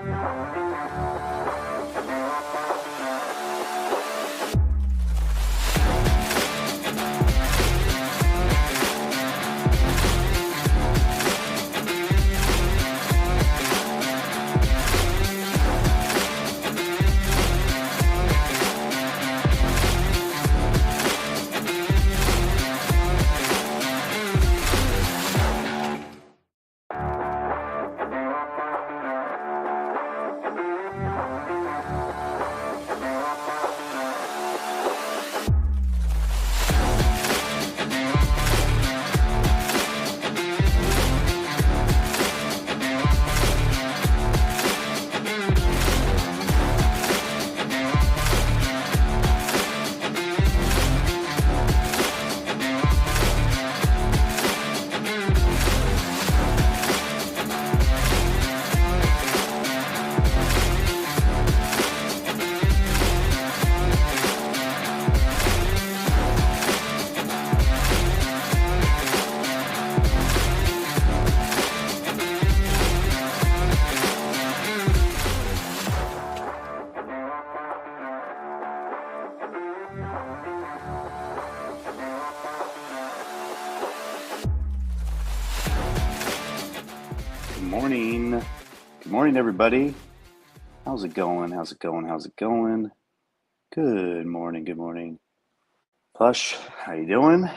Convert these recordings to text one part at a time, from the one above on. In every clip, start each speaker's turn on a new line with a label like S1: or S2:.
S1: Morning. Good morning, everybody. How's it going? How's it going? How's it going? Good morning. Good morning. Plush, how you doing?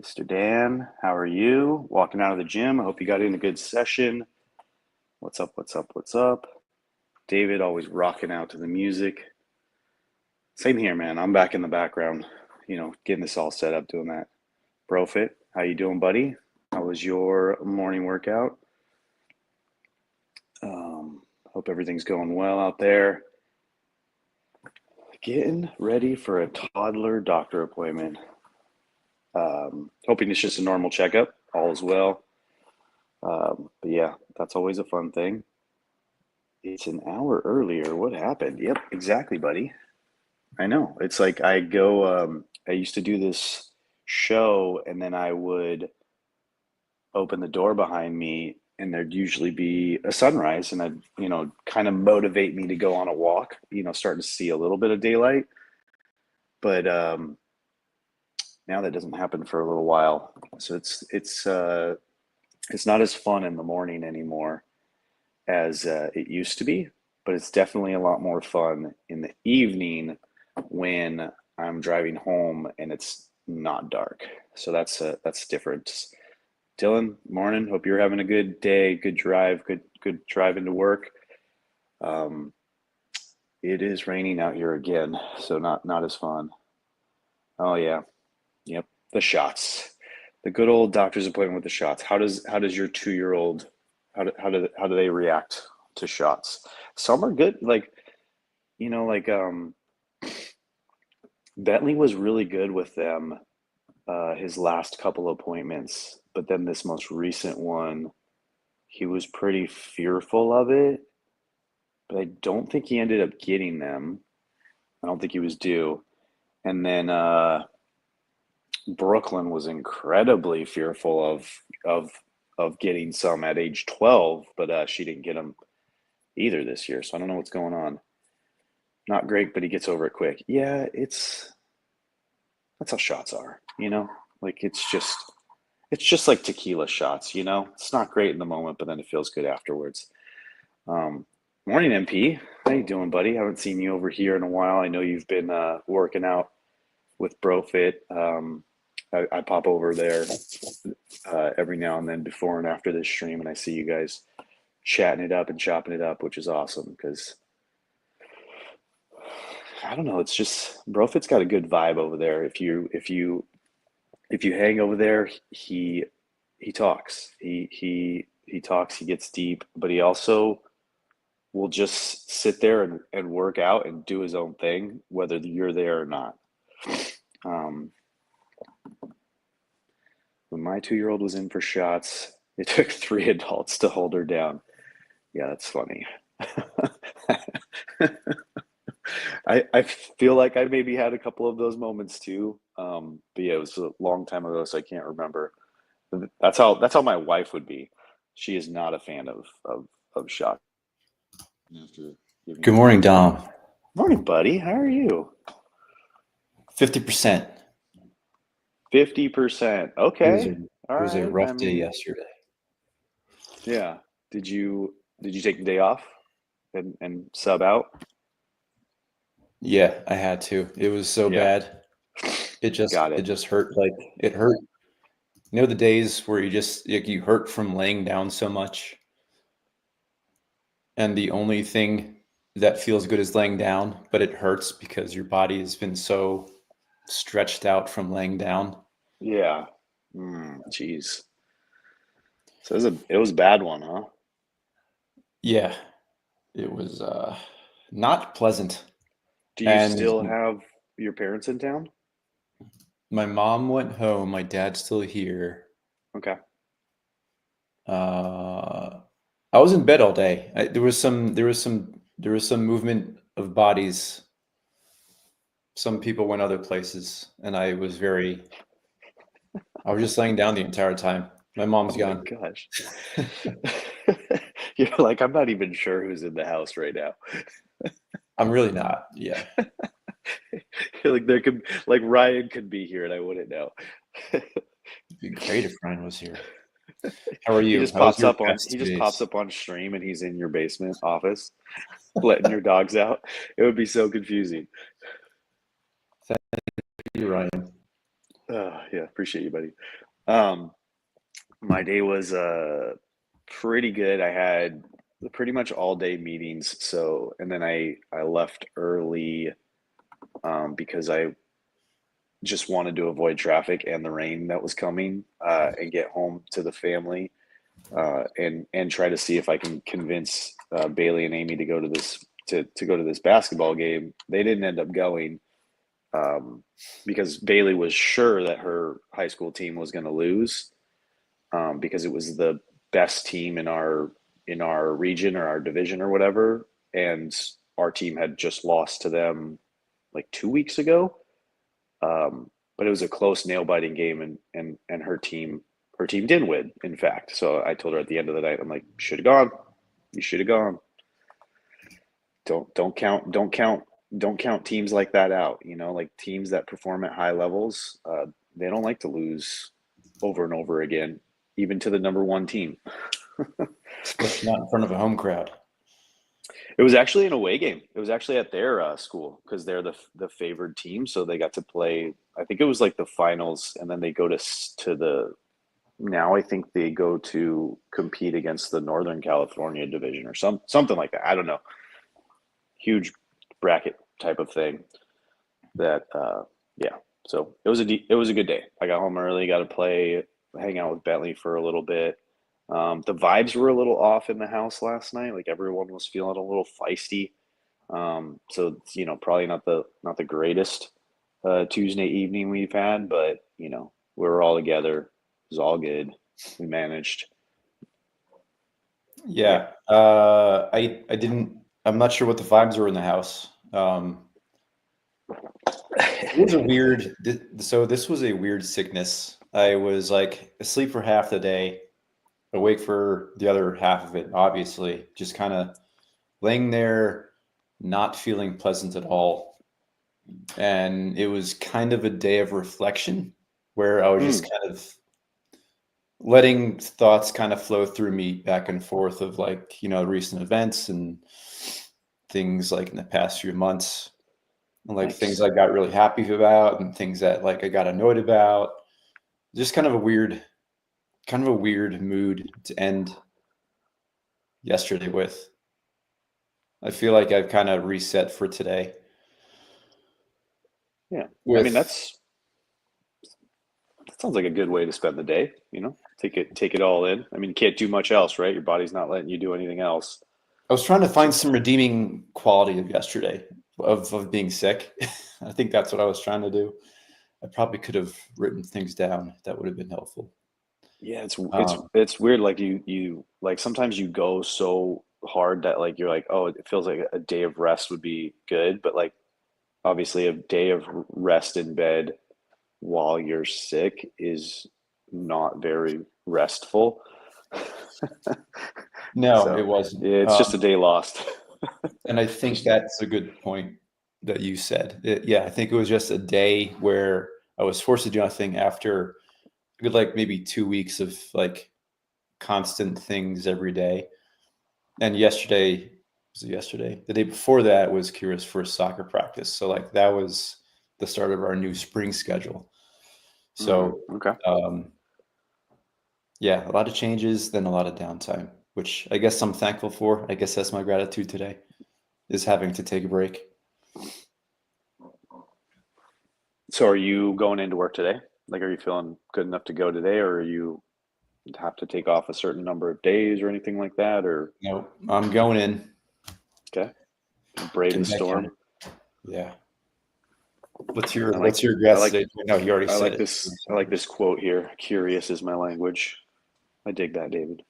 S1: Mr. Dan, how are you? Walking out of the gym. I hope you got in a good session. What's up? What's up? What's up? David, always rocking out to the music. Same here, man. I'm back in the background, getting this all set up, doing that. Brofit, how you doing, buddy? How was your morning workout? Hope everything's going well out there. Getting ready for a toddler doctor appointment. Hoping it's just a normal checkup, all is well. But yeah, that's always a fun thing. It's an hour earlier. What happened? Yep, exactly, buddy. I know. It's like I used to do this show and then I would open the door behind me and there'd usually be a sunrise and I'd, kind of motivate me to go on a walk, starting to see a little bit of daylight. But now that doesn't happen for a little while. So it's not as fun in the morning anymore as it used to be, but it's definitely a lot more fun in the evening when I'm driving home and it's not dark. So that's different. Dylan, morning. Hope you're having a good day, good drive, good drive into work. It is raining out here again, so not as fun. Oh yeah, yep. The shots, the good old doctor's appointment with the shots. How does your 2-year-old how do they react to shots? Some are good, like Bentley was really good with them his last couple appointments, but then this most recent one, he was pretty fearful of it, but I don't think he ended up getting them. I don't think he was due. And then Brooklyn was incredibly fearful of getting some at age 12, but she didn't get them either this year. So I don't know what's going on. Not great, but he gets over it quick. Yeah, that's how shots are, Like it's just like tequila shots, It's not great in the moment, but then it feels good afterwards. Morning, MP. How you doing, buddy? Haven't seen you over here in a while. I know you've been working out with BroFit. I pop over there every now and then before and after this stream, and I see you guys chatting it up and chopping it up, which is awesome because I don't know. It's just BroFit's got a good vibe over there. If you hang over there, he talks. He talks. He gets deep, but he also will just sit there and work out and do his own thing, whether you're there or not. When my 2-year-old was in for shots, it took 3 adults to hold her down. Yeah, that's funny. I feel like I maybe had a couple of those moments too. But yeah, it was a long time ago, so I can't remember. That's how my wife would be. She is not a fan of shots. After giving
S2: Good
S1: you
S2: morning, Dom.
S1: morning, buddy. How are you?
S2: 50%.
S1: 50%.
S2: It was a
S1: Okay. All
S2: it was a
S1: right. I
S2: rough day
S1: mean,
S2: yesterday.
S1: yeah. Did you take the day off and sub out?
S2: Yeah, I had to. It was so
S1: Yeah.
S2: bad. It just
S1: Got
S2: it
S1: it.
S2: just hurt like it hurt. You know the days where you just like you hurt from laying down so much and the only thing that feels good is laying down, but it hurts because your body has been so stretched out from laying down.
S1: Yeah. Jeez. So it was a bad one, huh?
S2: Yeah, it was not pleasant.
S1: Do you
S2: And
S1: still have your parents in town?
S2: my mom went home, my dad's still here.
S1: Okay.
S2: Uh, I was in bed all day. There was some movement of bodies. Some people went other places, and I was just laying down the entire time. My mom's
S1: Oh my
S2: gone.
S1: gosh. You're like, I'm not even sure who's in the house right now.
S2: I'm really not. Yeah,
S1: Like there could like Ryan could be here and I wouldn't know.
S2: it'd be great if Ryan was here. How are
S1: He
S2: you?
S1: just
S2: How was
S1: pops
S2: your
S1: up on
S2: past
S1: he
S2: two
S1: just pops
S2: days?
S1: up on stream and he's in your basement office letting your dogs out. It would be so confusing.
S2: Thank you, Ryan.
S1: Yeah, appreciate you, buddy. Um, my day was pretty good. I had pretty much all day meetings, so and then I left early because I just wanted to avoid traffic and the rain that was coming and get home to the family and try to see if I can convince Bailey and Amy to go to this basketball game. They didn't end up going because Bailey was sure that her high school team was going to lose because it was the best team in our region or our division or whatever, and our team had just lost to them like 2 weeks ago. But it was a close nail biting game, and her team did win, in fact. So I told her at the end of the night, I'm like, should have gone. You should have gone. Don't count teams like that out. Like teams that perform at high levels, they don't like to lose over and over again, even to the number one team.
S2: Especially not in front of a home crowd.
S1: It was actually an away game. It was actually at their school because they're the favored team, so they got to play. I think it was like the finals, and then they go to the now I think they go to compete against the Northern California division or something like that. I don't know. Huge bracket type of thing. That yeah. So it was a good day. I got home early, got to play, hang out with Bentley for a little bit. The vibes were a little off in the house last night. Like everyone was feeling a little feisty. So probably not the greatest Tuesday evening we've had, but we were all together. It was all good. We managed. Yeah.
S2: Yeah. I didn't. I'm not sure what the vibes were in the house. It was a weird. So this was a weird sickness. I was like asleep for half the day, awake for the other half of it. Obviously, just kind of laying there, not feeling pleasant at all. And it was kind of a day of reflection where I was just
S1: Mm,
S2: kind of letting thoughts kind of flow through me back and forth of like, recent events and things like in the past few months, like things
S1: nice.
S2: I got really happy about and things that like I got annoyed about. Just kind of a weird mood to end yesterday with. I feel like I've kind of reset for today
S1: Yeah. I mean,
S2: with
S1: that sounds like a good way to spend the day. Take it all in. I mean, you can't do much else, right? Your body's not letting you do anything else.
S2: I was trying to
S1: So
S2: find some redeeming quality of yesterday of being sick. I think that's what I was trying to do. I probably could have written things down that would have been helpful.
S1: yeah, it's it's
S2: Um,
S1: it's weird. Like you like sometimes you go so hard that like you're like, oh, it feels like a day of rest would be good, but like obviously a day of rest in bed while you're sick is not very restful.
S2: no, it
S1: So
S2: wasn't.
S1: yeah, it's just a day lost.
S2: And I think that's a good point that you said. Yeah, I think it was just a day where I was forced to do nothing after a good, like maybe 2 weeks of like constant things every day. And yesterday, was it yesterday? The day before that was Kira's first soccer practice. So like that was the start of our new spring schedule. So
S1: Okay.
S2: um, yeah, a lot of changes, then a lot of downtime, which I guess I'm thankful for. I guess that's my gratitude today, is having to take a break.
S1: So are you going into work today? Like, are you feeling good enough to go today, or are you have to take off a certain number of days or anything like that? Or
S2: No, I'm going in.
S1: okay, brave
S2: Getting
S1: the
S2: back at it.
S1: storm.
S2: Yeah. What's
S1: I like
S2: your
S1: I
S2: grass
S1: like
S2: today? No, you already
S1: I
S2: said
S1: like
S2: it.
S1: this I like this quote here. Curious is my language. I dig that, David.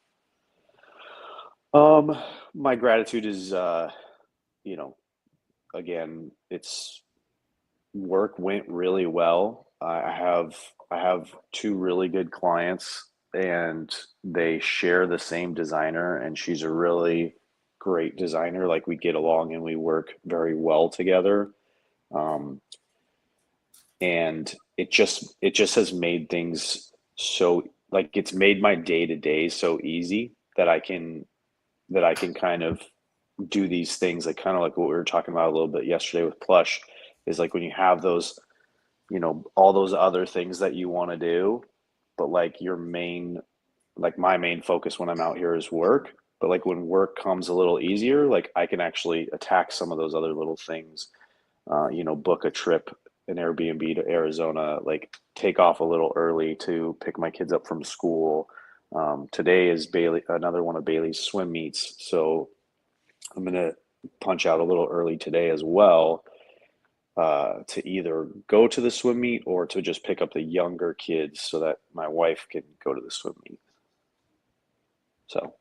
S1: Um, my gratitude is you know, again, it's work went really well. I have two really good clients, and they share the same designer, and she's a really great designer. Like, we get along and we work very well together. Um, and it just has made things so, like, it's made my day to day so easy that I can kind of do these things, like kind of like what we were talking about a little bit yesterday with Plush, is like when you have those, all those other things that you want to do, but like like my main focus when I'm out here is work. But like when work comes a little easier, like I can actually attack some of those other little things, book a trip, an Airbnb to Arizona, like take off a little early to pick my kids up from school. Today is another one of Bailey's swim meets. So I'm going to punch out a little early today as well, to either go to the swim meet or to just pick up the younger kids so that my wife can go to the swim meet. So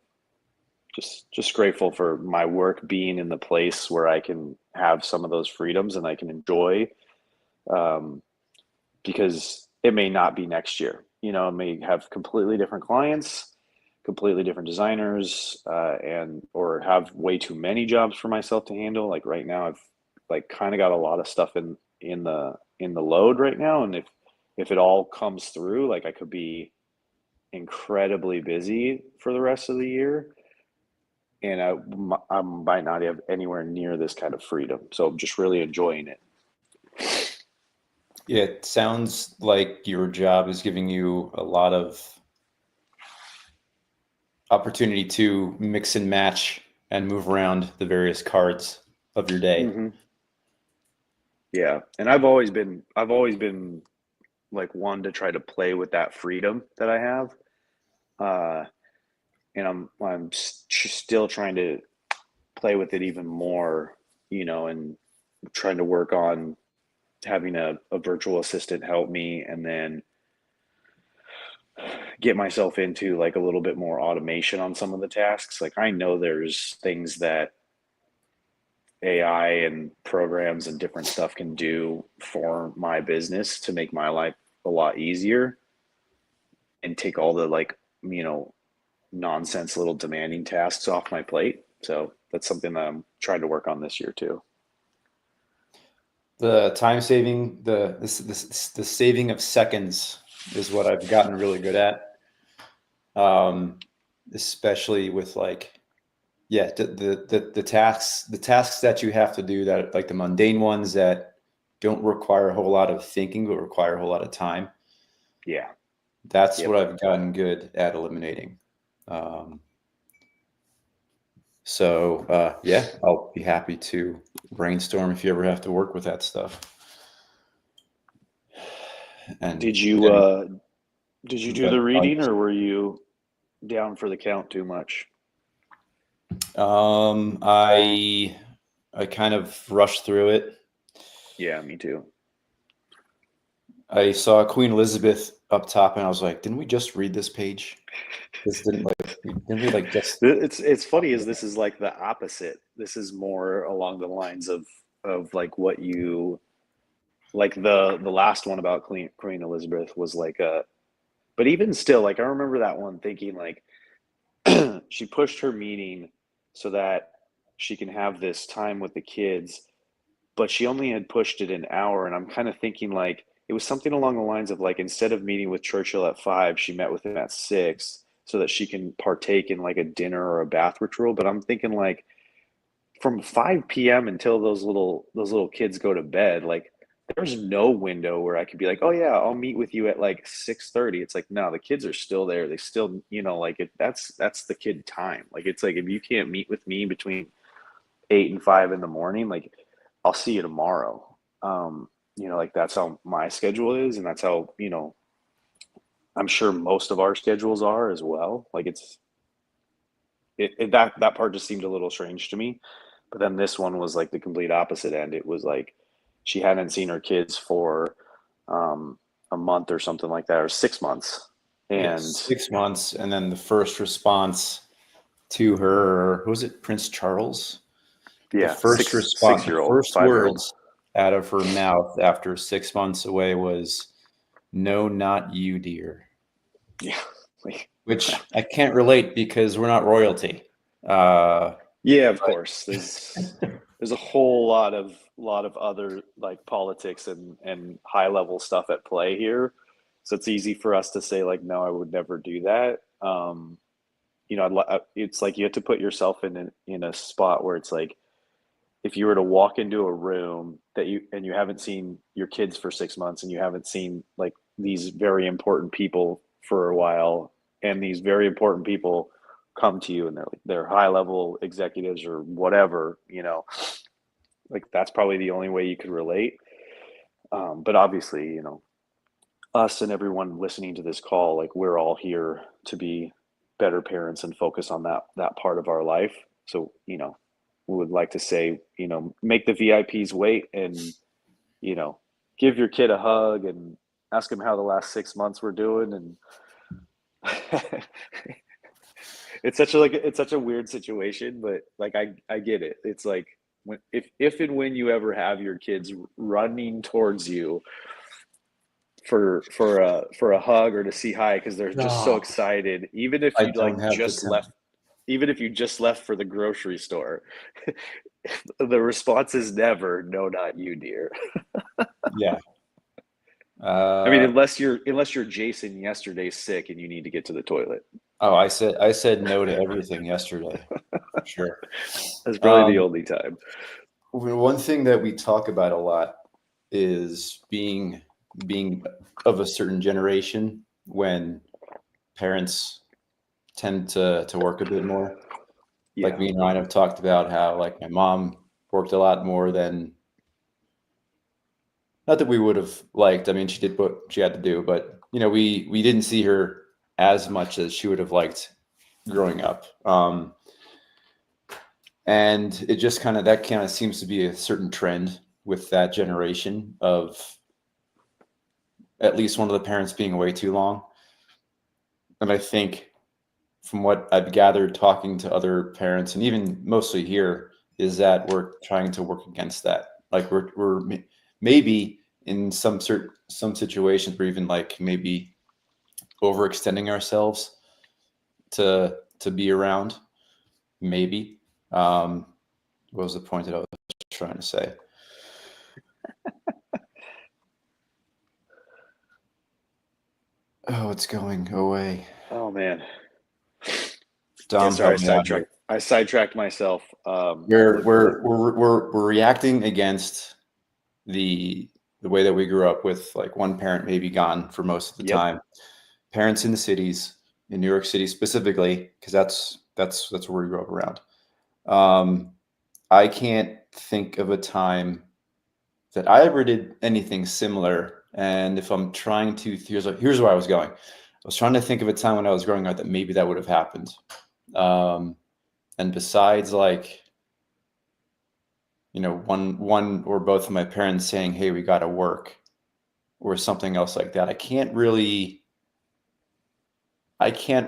S1: just grateful for my work being in the place where I can have some of those freedoms and I can enjoy, um, because it may not be next year. I may have completely different clients, completely different designers, and or have way too many jobs for myself to handle. Like right now, I've like kind of got a lot of stuff in the load right now, and if it all comes through, like I could be incredibly busy for the rest of the year, and I might not have anywhere near this kind of freedom. So I'm just really enjoying it.
S2: Yeah, it sounds like your job is giving you a lot of opportunity to mix and match and move around the various cards of your day.
S1: Hmm. Yeah, and I've always been like one to try to play with that freedom that I have, uh, and I'm still trying to play with it even more, and trying to work on having a virtual assistant help me, and then get myself into like a little bit more automation on some of the tasks. Like I know there's things that AI and programs and different stuff can do for my business to make my life a lot easier and take all the like, you know, nonsense little demanding tasks off my plate. So that's something that I'm trying to work on this year too.
S2: The time saving, the saving of seconds is what I've gotten really good at. Um, Especially with like, yeah, the tasks that you have to do, that like the mundane ones that don't require a whole lot of thinking but require a whole lot of time.
S1: Yeah.
S2: That's
S1: Yep.
S2: what I've gotten good at eliminating. Um, so yeah, I'll be happy to brainstorm if you ever have to work with that stuff. And
S1: Did you
S2: getting
S1: uh did you do
S2: better
S1: the reading,
S2: values.
S1: or were you down for the count too much?
S2: Um, I I kind of rushed through it.
S1: Yeah, me too.
S2: I saw Queen Elizabeth up top, and I was like, "Didn't we just read this page? This didn't we like just?"
S1: It's funny, is this is like the opposite. This is more along the lines of like what you like, the last one about Queen Elizabeth was like a, but even still, like I remember that one thinking like she pushed her meeting so that she can have this time with the kids, but she only had pushed it an hour. And I'm kind of thinking like it was something along the lines of like instead of meeting with Churchill at 5, she met with him at 6 so that she can partake in like a dinner or a bath ritual. But I'm thinking like from 5 p.m. until those little kids go to bed, like there's no window where I could be like, oh yeah, I'll meet with you at like 6:30. It's like no, the kids are still there. They still, like that's the kid time. Like it's like if you can't meet with me between 8 and 5 in the morning, like I'll see you tomorrow. Like that's how my schedule is, and that's how, I'm sure most of our schedules are as well. Like that part just seemed a little strange to me. But then this one was like the complete opposite end. It was like she hadn't seen her kids for a month or something like that, or 6 months.
S2: Yes,
S1: And
S2: 6 months, and then the first response to her, who was it, Prince Charles? The
S1: yeah,
S2: first
S1: six
S2: response,
S1: six
S2: the
S1: year old,
S2: first
S1: 5 year old.
S2: words out of her mouth after 6 months away was, "No, not you, dear."
S1: Yeah. Like,
S2: Which I can't relate because we're not royalty. Uh,
S1: yeah, of course. There's a whole lot of other like politics and high level stuff at play here. So it's easy for us to say like, no, I would never do that. It's like you have to put yourself in a spot where it's like if you were to walk into a room and you haven't seen your kids for 6 months and you haven't seen like these very important people for a while, and these very important people come to you and they're high level executives or whatever, like that's probably the only way you could relate. But obviously, us and everyone listening to this call, like we're all here to be better parents and focus on that part of our life. So, we would like to say, make the VIPs wait and, you know, give your kid a hug and ask him how the last 6 months were doing. And it's such a weird situation, but like I get it. It's like if and when you ever have your kids running towards you for a hug or to see hi because they're just so
S2: no,
S1: excited, even if
S2: I
S1: you
S2: don't
S1: like
S2: have the
S1: just
S2: time.
S1: left, even if you just left for the grocery store, the response is never no, not you, dear.
S2: Yeah.
S1: I mean,
S2: Uh,
S1: unless you're Jason yesterday's sick and you need to get to the toilet.
S2: oh, I said no to everything yesterday. Sure.
S1: That's probably the
S2: Um,
S1: only time.
S2: one thing that we talk about a lot is being of a certain generation when parents tend to work a bit more. Like
S1: Yeah.
S2: me and Ryan have talked about how like my mom worked a lot more than, not that we would have liked. I mean, she did what she had to do, but we didn't see her as much as she would have liked growing up. And it just that kind of seems to be a certain trend with that generation of at least one of the parents being away too long. And I think from what I've gathered talking to other parents and even mostly here is that we're trying to work against that. Like maybe in some situations we're even like maybe overextending ourselves to be around. Maybe. What was the point that I was trying to say? Oh, it's going away.
S1: Oh man. Yeah.
S2: Dom,
S1: Sorry, I
S2: help me out here.
S1: sidetracked myself.
S2: We're we're we're we're, we're reacting against the the way that we grew up with like one parent maybe gone for most of the
S1: Yep.
S2: time. Parents in the cities, in New York City specifically, because that's where we grew up around. Um, I can't think of a time that I ever did anything similar. And if I'm trying to, here's where I was going. I was trying to think of a time when I was growing up that maybe that would have happened. Um, and besides, like, one or both of my parents saying, "Hey, we got to work," or something else like that, I can't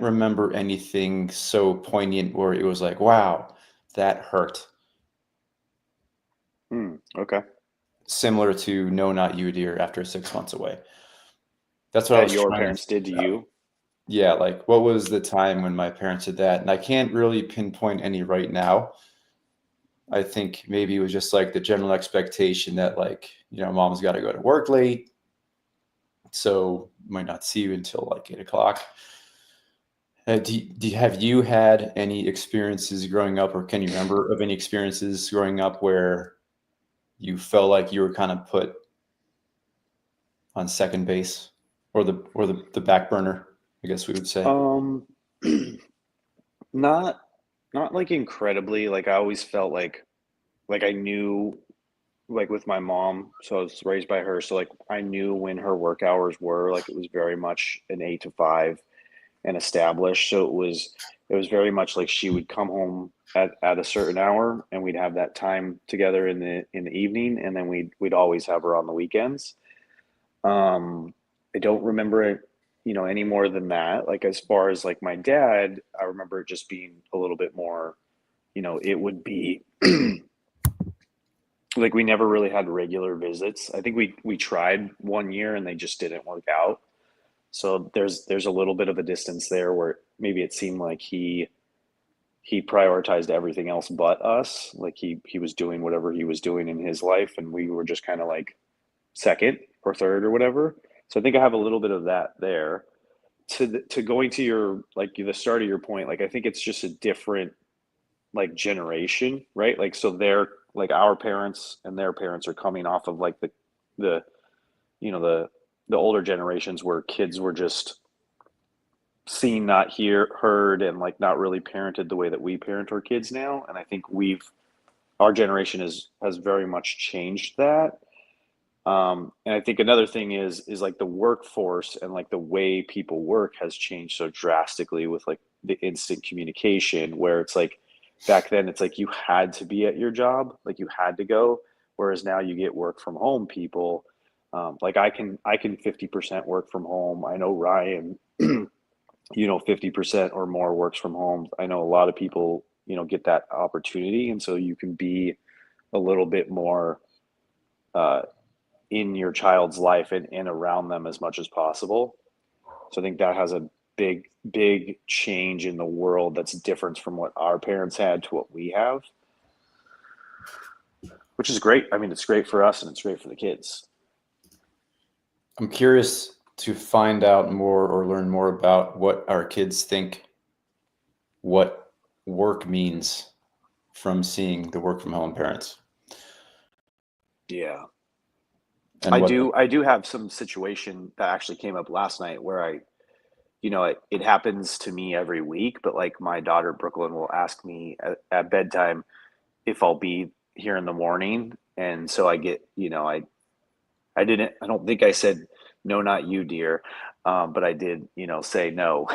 S2: remember anything so poignant where it was like, "Wow, that hurt."
S1: Okay.
S2: Similar to "No, not you, dear" after 6 months away. That's what I
S1: That
S2: was
S1: your
S2: trying to
S1: parents did to
S2: figure out.
S1: you?
S2: Yeah, like what was the time when my parents did that? And I can't really pinpoint any right now. I think maybe it was just like the general expectation that like, mom's got to go to work late, so might not see you until like 8 o'clock. Have you had any experiences growing up, or can you remember of any experiences growing up where you felt like you were kind of put on second base, or the back burner, I guess we would say?
S1: Um, not not like incredibly. Like I always felt like I knew like with my mom, so I was raised by her, so like I knew when her work hours were. Like it was very much an 8 to 5 and established. So it was very much like she would come home at a certain hour and we'd have that time together in the evening, and then we'd always have her on the weekends. I don't remember it, any more than that. Like as far as like my dad, I remember it just being a little bit more, it would be like we never really had regular visits. I think we tried one year and they just didn't work out. So there's a little bit of a distance there where maybe it seemed like he prioritized everything else but us. Like he was doing whatever he was doing in his life, and we were just kind of like second or third or whatever. So I think I have a little bit of that there. To going to your like the start of your point, like I think it's just a different like generation, right? Like so they're like our parents and their parents are coming off of like the you know the older generations where kids were just seen, not heard, and like not really parented the way that we parent our kids now. And I think our generation has very much changed that. And I think another thing is like the workforce and like the way people work has changed so drastically with like the instant communication, where it's like back then it's like you had to be at your job, like you had to go, whereas now you get work from home people. Like I can 50% work from home. I know Ryan, 50% or more works from home. I know a lot of people, get that opportunity, and so you can be a little bit more uh, in your child's life and around them as much as possible. So I think that has a big change in the world that's different from what our parents had to what we have, which is great. I mean, it's great for us and it's great for the kids.
S2: I'm curious to find out more or learn more about what our kids think what work means from seeing the work from home parents,
S1: Yeah.
S2: and
S1: I
S2: what
S1: do I do have some situation that actually came up last night where it happens to me every week, but like my daughter Brooklyn will ask me at bedtime if I'll be here in the morning. And so I get, I don't think I said, no, not you, dear. But I did, say no,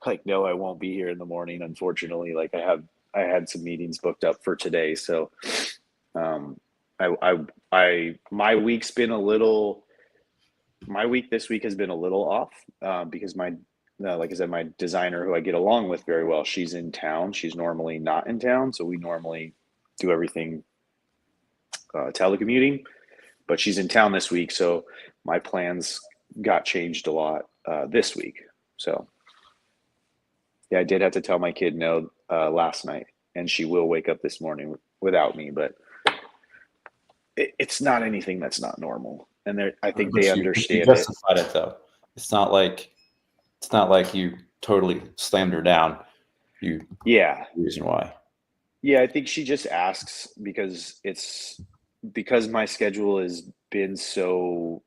S1: like, no, I won't be here in the morning. Unfortunately, like I had some meetings booked up for today. So, um, my my week this week has been a little off, because like I said, my designer who I get along with very well, she's in town. She's normally not in town. So we normally do everything, telecommuting, but she's in town this week, so my plans got changed a lot this week. So yeah, I did have to tell my kid no last night, and she will wake up this morning without me. But it's not anything that's not normal, and I think they
S2: but you
S1: understand it.
S2: justified it though. It's not like you totally slammed her down. You
S1: Yeah,
S2: reason why.
S1: yeah, I think she just asks because my schedule has been so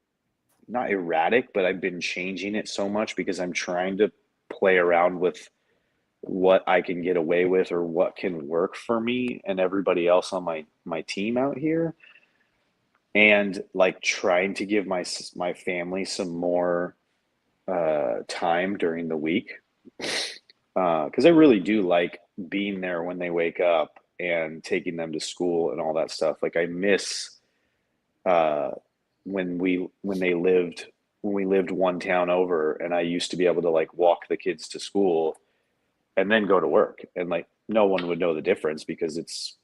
S1: not erratic, but I've been changing it so much because I'm trying to play around with what I can get away with or what can work for me and everybody else on my team out here, and like trying to give my family some more time during the week, because I really do like being there when they wake up and taking them to school and all that stuff. Like I miss uh, when they lived when we lived one town over, and I used to be able to like walk the kids to school and then go to work, and like no one would know the difference because it's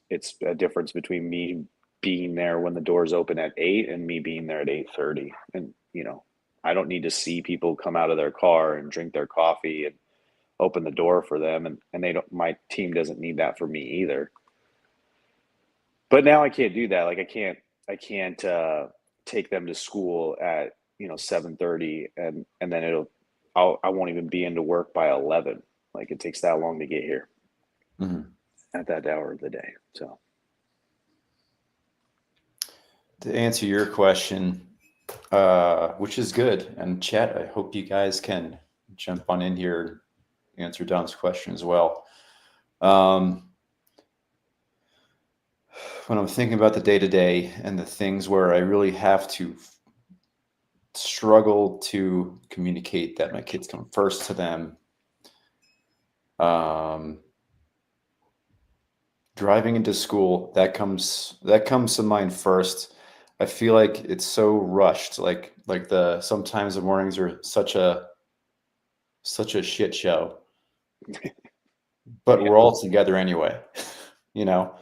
S1: a difference between me being there when the doors open at 8 and me being there at 8:30. And I don't need to see people come out of their car and drink their coffee and open the door for them, and they don't my team doesn't need that for me either. But now I can't do that. Like I can't take them to school at 7:30 and then I won't even be into work by 11. Like it takes that long to get here
S2: Mhm.
S1: at that hour of the day. So
S2: To answer your question, which is good, and chat, I hope you guys can jump on in here and answer Don's question as well. Um, when I'm thinking about the day to day and the things where I really have to struggle to communicate that my kids come first to them, um, driving into school, that comes to mind first. I feel like it's so rushed. Like the sometimes the mornings are such a shit show, but
S1: yeah,
S2: we're all together anyway. You know,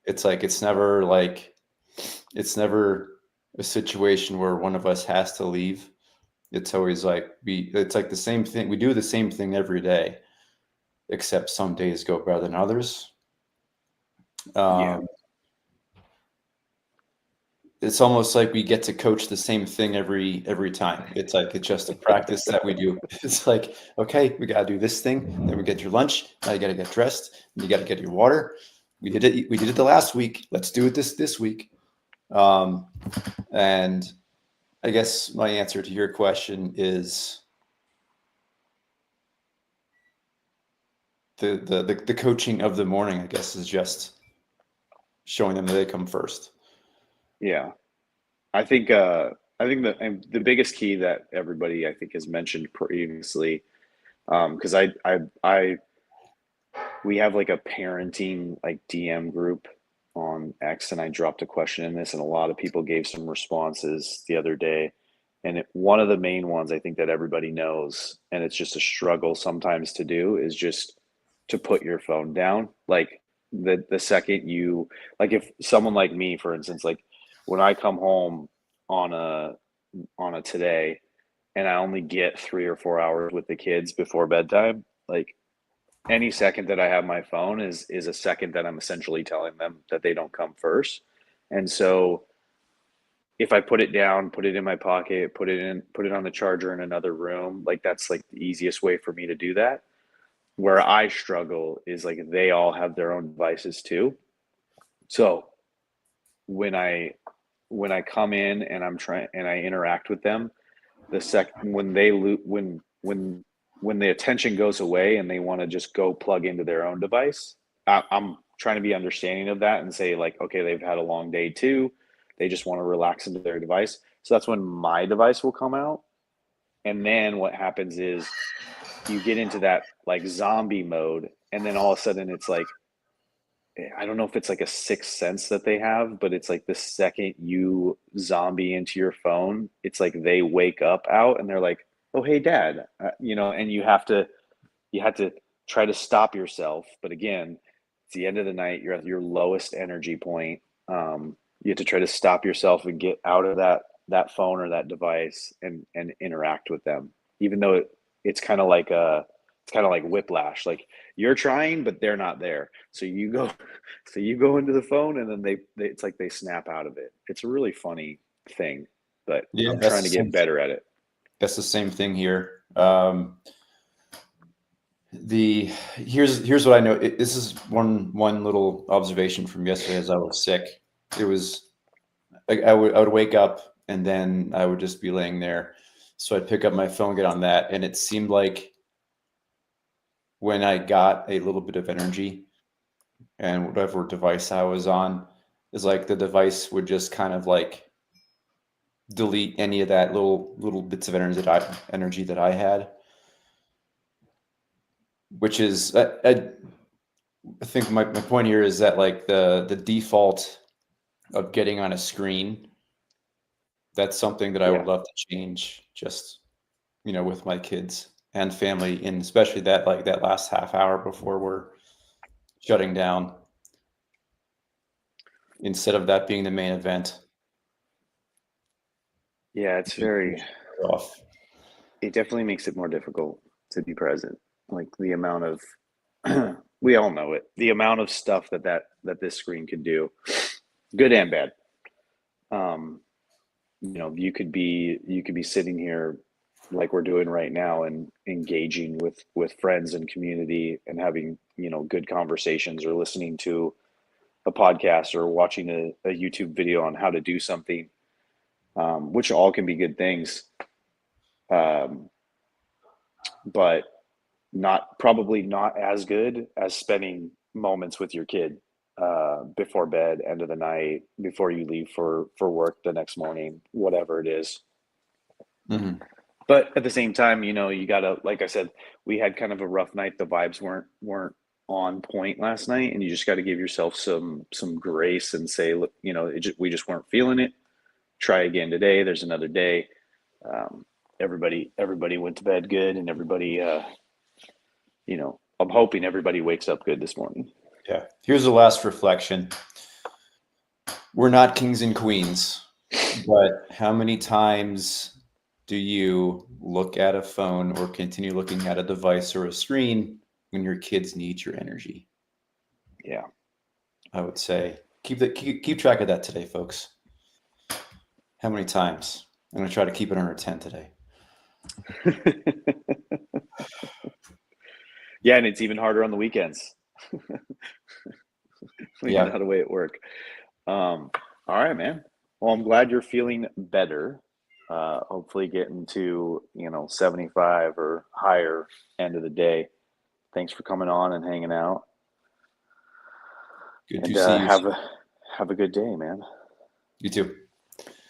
S2: it's like it's never a situation where one of us has to leave. It's always like it's like the same thing. We do the same thing every day, except some days go better than others.
S1: yeah,
S2: Um, it's almost like we get to coach the same thing every time. It's like it's just a practice that we do. It's like, okay, we gotta do this thing, then we get your lunch, now you gotta get dressed, and you gotta get your water. We did it the last week. Let's do it this week. Um, and I guess my answer to your question is the coaching of the morning, I guess, is just showing them that they come first.
S1: yeah. I think that and the biggest key that everybody I think has mentioned previously, because I we have like a parenting like DM group on X, and I dropped a question in this, and a lot of people gave some responses the other day. And one of the main ones I think that everybody knows, and it's just a struggle sometimes to do, is just to put your phone down. Like the second you, like if someone like me, for instance, like when I come home on a today, and I only get 3 or 4 hours with the kids before bedtime, like any second that I have my phone is a second that I'm essentially telling them that they don't come first. And so if I put it down, put it in my pocket, put it on the charger in another room, like that's like the easiest way for me to do that. Where I struggle is like they all have their own devices too. So when I when I come in and I'm trying and I interact with them, the sec when they when the attention goes away and they want to just go plug into their own device, I'm trying to be understanding of that and say like, okay, they've had a long day too, they just want to relax into their device. So that's when my device will come out, and then what happens is you get into that like zombie mode, and then all of a sudden it's like, I don't know if it's like a sixth sense that they have, but it's like the second you zombie into your phone, it's like they wake up out and they're like, "Oh, hey, Dad," and you have to try to stop yourself. But again, it's the end of the night. You're at your lowest energy point. You have to try to stop yourself and get out of that phone or that device and interact with them, even though it's kind of like it's kind of like whiplash. Like you're trying, but they're not there. So you go, so you go into the phone, and then it's like they snap out of it. It's a really funny thing, but
S2: Yeah,
S1: I'm trying to get better at it.
S2: that's the same thing here. The here's what I know. This is one little observation from yesterday as I was sick. It was like I would wake up and then I would just be laying there. So I'd pick up my phone, get on that, and it seemed like when I got a little bit of energy and whatever device I was on, is like the device would just kind of like delete any of that little bits of energy that I had, which is I think my point here is that like the default of getting on a screen, that's something that I would
S1: Yeah.
S2: love to change just, with my kids and family, and especially that like that last half hour before we're shutting down, instead of that being the main event.
S1: Yeah, it's very
S2: Off.
S1: it definitely makes it more difficult to be present. Like the amount of we all know it. The amount of stuff that this screen can do. good and bad. You could be sitting here like we're doing right now and engaging with friends and community and having, good conversations, or listening to a podcast, or watching a YouTube video on how to do something, which all can be good things. Um, but probably not as good as spending moments with your kid, before bed, end of the night, before you leave for work the next morning, whatever it is.
S2: Mm-hmm.
S1: But at the same time, you gotta, like I said, we had kind of a rough night. The vibes weren't on point last night, and you just got to give yourself some grace and say, look, we just weren't feeling it. Try again today. There's another day. Um, everybody went to bed good, and everybody, I'm hoping everybody wakes up good this morning.
S2: Yeah. Here's the last reflection. We're not kings and queens, but how many times do you look at a phone or continue looking at a device or a screen when your kids need your energy?
S1: Yeah.
S2: I would say keep track of that today, folks. How many times? I'm going to try to keep it under 10 today.
S1: Yeah, and it's even harder on the weekends.
S2: Yeah.
S1: Not a way at work. All right, man. Well, I'm glad you're feeling better. Hopefully getting to, 75 or higher end of the day. Thanks for coming on and hanging out.
S2: Good
S1: And
S2: to see you.
S1: have a good day, man.
S2: You too.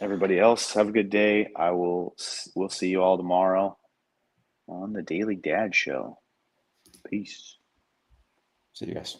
S1: Everybody else, have a good day. We'll see you all tomorrow on the Daily Dad Show. Peace.
S2: See you guys.